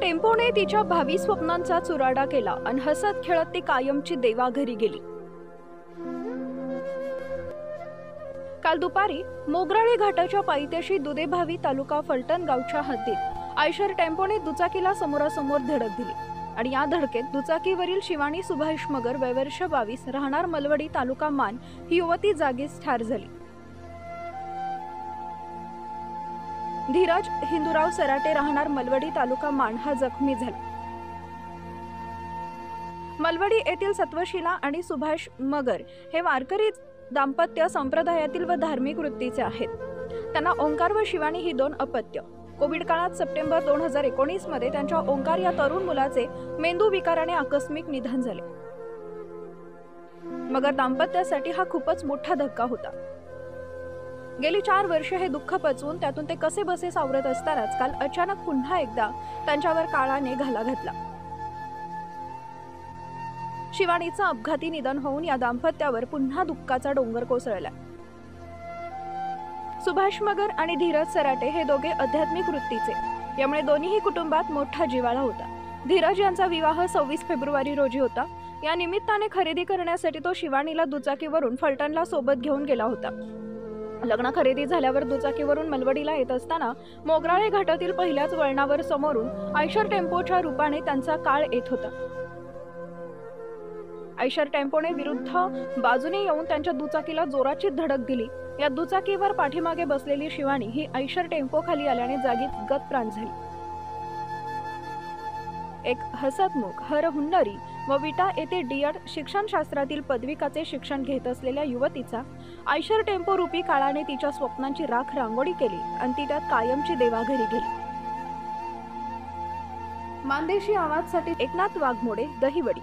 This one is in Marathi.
टेम्पोने तिच्या भावी स्वप्नांचा चुराडा केला आणि हसत खेळत ती कायमची देवाघरी गेली। काल दुपारी मोगराळे घाटाच्या पायथ्याशी दुधेभावी तालुका फलटण गावच्या हद्दीत आयशर टेम्पोने दुचाकीला समोरासमोर धडक दिली आणि या धडकेत दुचाकीवरील शिवानी सुभाष मगर वय वर्ष 22 राहणार मलवडी तालुका मान ही युवती जागीच ठार झाली। धीरज हिंदूराव सराटे राहणार मलवडी तालुका मान हा जखमी झाला। मलवडी येथील सत्वशिला आणि सुभाष मगर हे वारकरी दाम्पत्य संप्रदायातील व धार्मिक वृत्तीचे आहेत। त्यांना ओंकार व शिवानी ही दोन अपत्य। कोविड काळात सप्टेंबर 2019 मध्ये त्यांच्या ओंकार या तरुण मुलाचे मेंदू विकाराने आकस्मिक निधन झाले। मगर दाम्पत्यासाठी हा खूपच मोठा धक्का होता। गेली 4 वर्षे हे दुःख पचवून त्यातून ते कसे बसे सावरत असतानाच काल अचानक पुन्हा एकदा त्यांच्यावर काळाने घाला घातला। शिवानीचं अपघाती निधन होऊन या दाम्पत्यावर पुन्हा दुःखाचा डोंगर कोसळला। सुभाष मगर आणि धीरज सराटे हे दोघे आध्यात्मिक वृत्तीचे, यामुळे दोन्ही कुटुंबात मोठा जिव्हाळा होता। धीरज यांचा विवाह 26 फेब्रुवारी रोजी होता। या निमित्ताने खरेदी करण्यासाठी तो शिवानीला दुचाकीवरून फलटणला सोबत घेऊन गेला होता। लग्न खरेदी झाल्यावर दुचाकीवरून मलवडीला येत असताना मोगराळे घाटातील पहिल्याच वळणावर समोरून आयशर टेम्पोच्या रूपाने त्यांचा काळ येत होता। आयशर टेम्पोने विरुद्ध बाजूने येऊन त्यांच्या दुचाकीला जोराची धडक दिली। या दुचाकीवर पाठीमागे बसलेली शिवानी ही आयशर टेम्पो खाली आल्याने जागीच गतप्राण झाली। एक हसतमुख हरहुन्नरी व विटा येथे डीएड शिक्षणशास्त्रातील पदविकाचे शिक्षण घेत असलेल्या युवतीचा आयशर टेम्पो रूपी काळाने तिच्या स्वप्नांची राख रांगोळी केली आणि ती त्यात कायमची देवाघरी गेली। मानदेशी आवाजसाठी एकनाथ वाघमोडे, दहिवडी।